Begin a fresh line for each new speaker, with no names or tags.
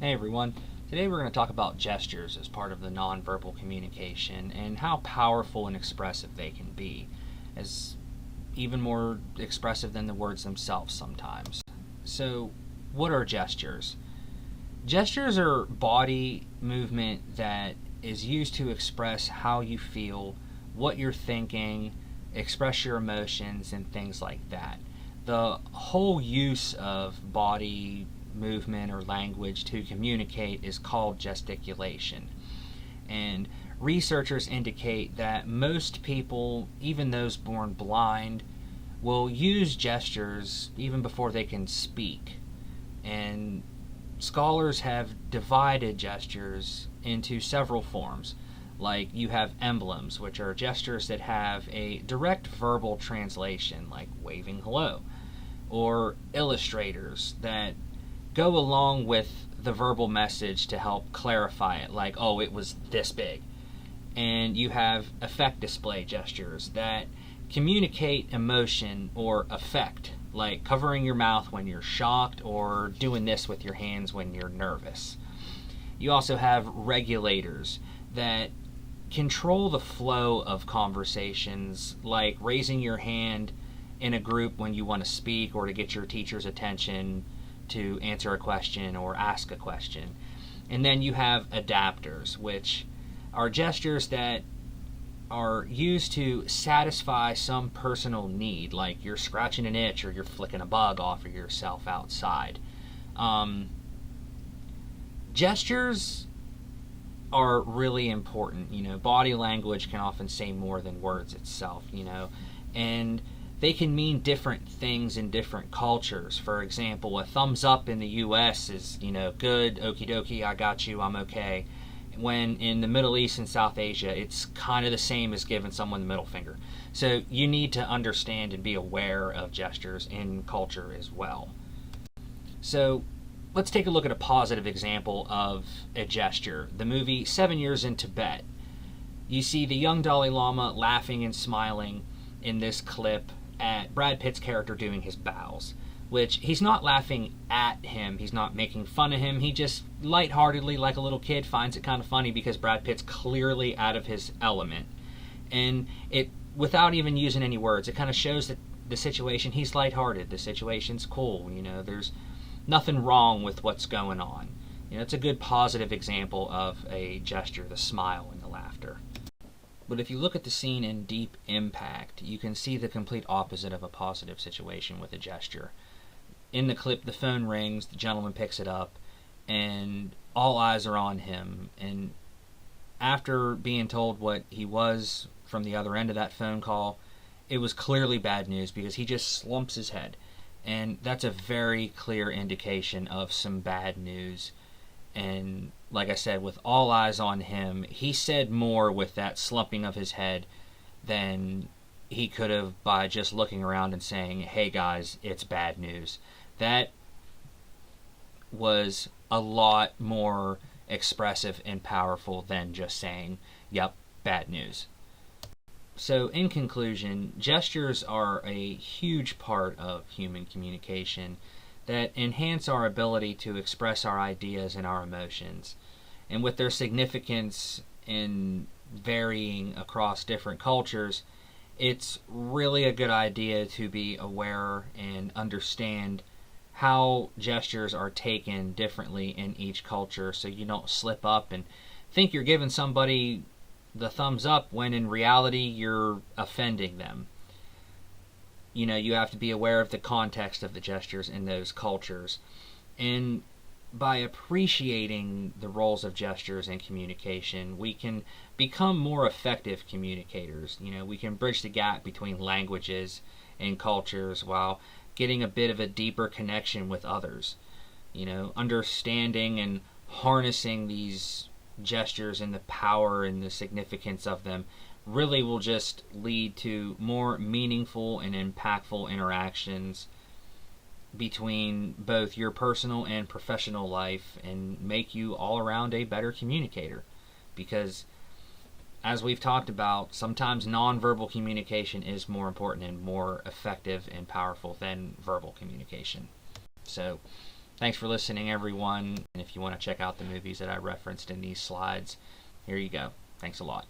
Hey everyone. Today we're going to talk about gestures as part of the nonverbal communication and how powerful and expressive they can be, as even more expressive than the words themselves sometimes. So, what are gestures? Gestures are body movement that is used to express how you feel, what you're thinking, express your emotions, and things like that. The whole use of body movement or language to communicate is called gesticulation. And researchers indicate that most people, even those born blind, will use gestures even before they can speak. And scholars have divided gestures into several forms. Like you have emblems, which are gestures that have a direct verbal translation, like waving hello, or illustrators that go along with the verbal message to help clarify it, like, oh, it was this big. And you have effect display gestures that communicate emotion or effect, like covering your mouth when you're shocked or doing this with your hands when you're nervous. You also have regulators that control the flow of conversations, like raising your hand in a group when you want to speak or to get your teacher's attention to answer a question or ask a question. And then you have adapters, which are gestures that are used to satisfy some personal need, like you're scratching an itch or you're flicking a bug off of yourself outside. Gestures are really important. Body language can often say more than words itself, and they can mean different things in different cultures. For example, a thumbs up in the US is, good, okie dokie, I got you, I'm okay. When in the Middle East and South Asia, it's kind of the same as giving someone the middle finger. So you need to understand and be aware of gestures in culture as well. So let's take a look at a positive example of a gesture. The movie 7 Years in Tibet. You see the young Dalai Lama laughing and smiling in this clip at Brad Pitt's character doing his bows, which he's not laughing at him, he's not making fun of him, he just lightheartedly, like a little kid, finds it kind of funny because Brad Pitt's clearly out of his element. And it, without even using any words, it kind of shows that the situation, he's lighthearted, the situation's cool, there's nothing wrong with what's going on. It's a good positive example of a gesture, the smile and the laughter. But if you look at the scene in Deep Impact, you can see the complete opposite of a positive situation with a gesture. In the clip, the phone rings, the gentleman picks it up, and all eyes are on him. And after being told what he was from the other end of that phone call, it was clearly bad news because he just slumps his head. And that's a very clear indication of some bad news. And like I said, with all eyes on him, he said more with that slumping of his head than he could have by just looking around and saying, hey guys, it's bad news. That was a lot more expressive and powerful than just saying, yep, bad news. So in conclusion, gestures are a huge part of human communication that enhance our ability to express our ideas and our emotions. And with their significance in varying across different cultures, it's really a good idea to be aware and understand how gestures are taken differently in each culture so you don't slip up and think you're giving somebody the thumbs up when in reality you're offending them. You have to be aware of the context of the gestures in those cultures. And by appreciating the roles of gestures in communication, we can become more effective communicators. We can bridge the gap between languages and cultures while getting a bit of a deeper connection with others. Understanding and harnessing these gestures and the power and the significance of them really will just lead to more meaningful and impactful interactions between both your personal and professional life and make you all around a better communicator. Because as we've talked about, sometimes nonverbal communication is more important and more effective and powerful than verbal communication. So Thanks for listening, everyone. And if you want to check out the movies that I referenced in these slides, here you go. Thanks a lot.